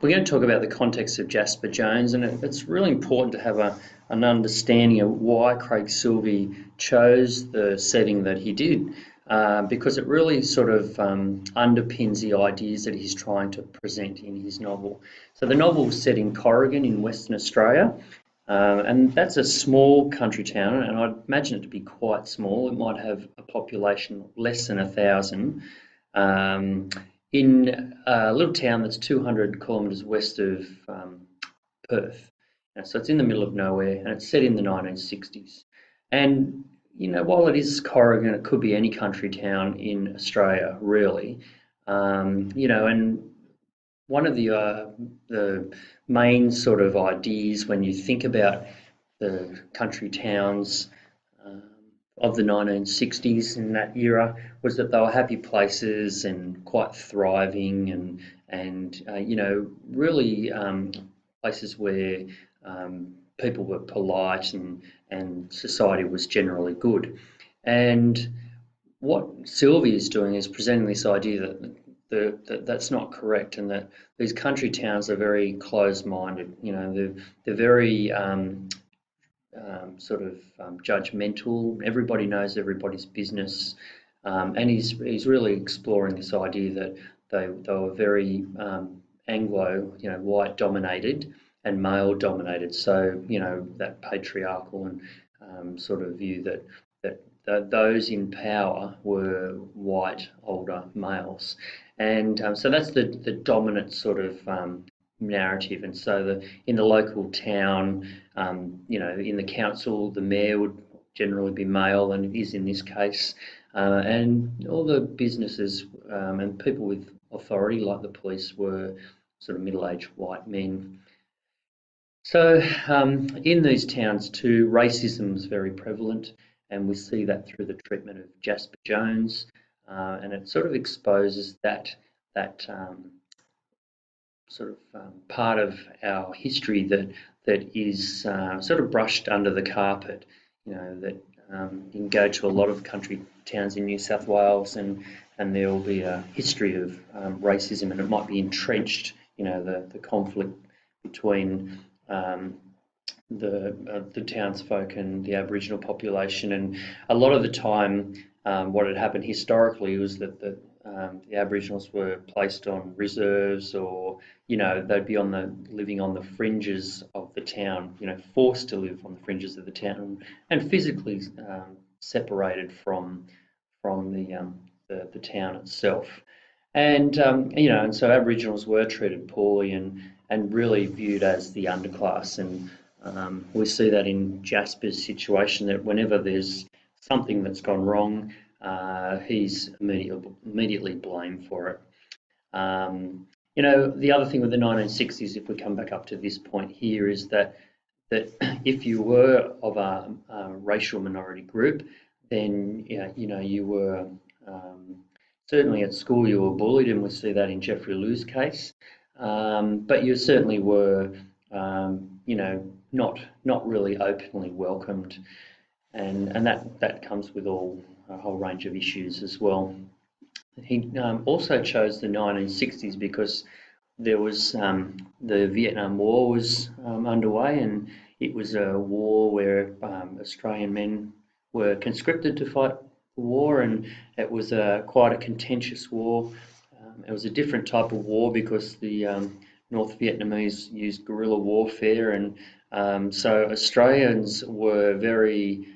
We're going to talk about the context of Jasper Jones, and it's really important to have an understanding of why Craig Silvey chose the setting that he did, because it really sort of underpins the ideas that he's trying to present in his novel. So the novel is set in Corrigan in Western Australia, and that's a small country town, and I'd imagine it to be quite small. It might have a population less than 1,000. In a little town that's 200 kilometres west of Perth. So it's in the middle of nowhere, and it's set in the 1960s. And while it is Corrigan, it could be any country town in Australia, really. And one of the main sort of ideas when you think about the country towns of the 1960s in that era was that they were happy places and quite thriving and really places where people were polite and society was generally good. And what Sylvie is doing is presenting this idea that that's not correct, and that these country towns are very closed-minded. They're very judgmental. Everybody knows everybody's business, and he's really exploring this idea that they were very Anglo, white dominated and male dominated. So that patriarchal and sort of view that those in power were white older males, and so that's the dominant sort of narrative. And so in the local town, in the council, the mayor would generally be male, and it is in this case, and all the businesses and people with authority, like the police, were sort of middle-aged white men. So in these towns too, racism was very prevalent, and we see that through the treatment of Jasper Jones, and it sort of exposes that part of our history that is sort of brushed under the carpet. That you can go to a lot of country towns in New South Wales, and there will be a history of racism, and it might be entrenched. The conflict between the townsfolk and the Aboriginal population, and a lot of the time, what had happened historically was that the Aboriginals were placed on reserves, or they'd be living on the fringes of the town, forced to live on the fringes of the town, and physically separated from the town itself. And and so Aboriginals were treated poorly and really viewed as the underclass. And we see that in Jasper's situation, that whenever there's something that's gone wrong, he's immediately blamed for it. The other thing with the 1960s, if we come back up to this point here, is that if you were of a racial minority group, then you were certainly at school you were bullied, and we see that in Jeffrey Liu's case. But you certainly were, not really openly welcomed, and that comes with a whole range of issues as well. He also chose the 1960s because there was the Vietnam War was underway, and it was a war where Australian men were conscripted to fight the war, and it was quite a contentious war. It was a different type of war because the North Vietnamese used guerrilla warfare, and so Australians were very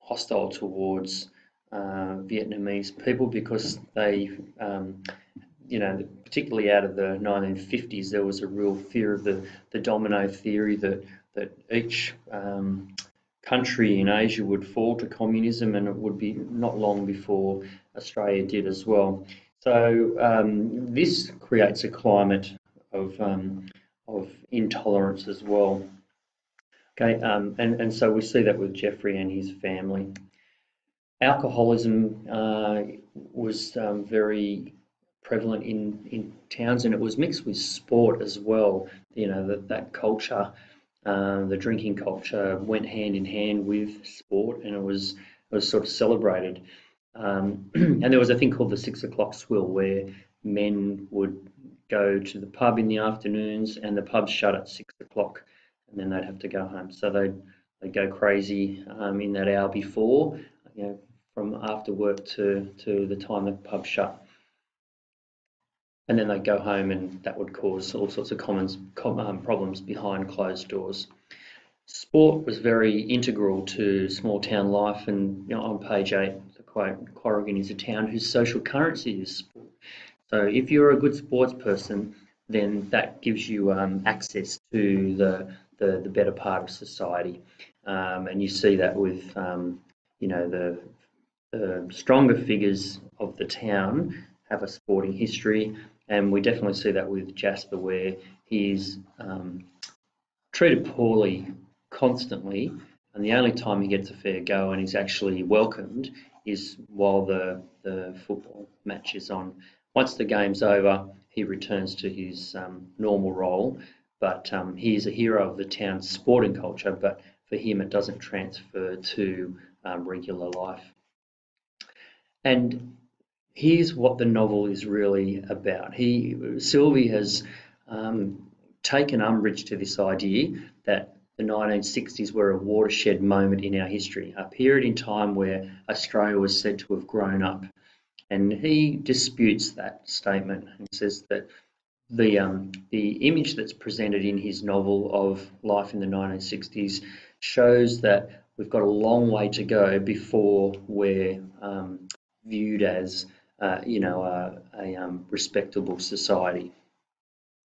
hostile towards Vietnamese people, because they, particularly out of the 1950s, there was a real fear of the domino theory that each country in Asia would fall to communism, and it would be not long before Australia did as well. So this creates a climate of intolerance as well. Okay, and so we see that with Jeffrey and his family. Alcoholism was very prevalent in towns, and it was mixed with sport as well. That culture, the drinking culture, went hand in hand with sport, and it was sort of celebrated. And there was a thing called the 6 o'clock swill, where men would go to the pub in the afternoons, and the pub's shut at 6 o'clock, and then they'd have to go home. So they'd go crazy in that hour before, you know, from after work to the time the pub shut. And then they'd go home, and that would cause all sorts of problems behind closed doors. Sport was very integral to small town life, and on page 8, the quote, Corrigan is a town whose social currency is sport. So if you're a good sports person, then that gives you access to the better part of society. And you see that with the stronger figures of the town have a sporting history, and we definitely see that with Jasper, where he's treated poorly constantly, and the only time he gets a fair go and he's actually welcomed is while the football match is on. Once the game's over, he returns to his normal role, but he is a hero of the town's sporting culture, but for him it doesn't transfer to regular life. And here's what the novel is really about. Sylvie has taken umbrage to this idea that the 1960s were a watershed moment in our history, a period in time where Australia was said to have grown up. And he disputes that statement and says that the image that's presented in his novel of life in the 1960s shows that we've got a long way to go before we're viewed as a respectable society.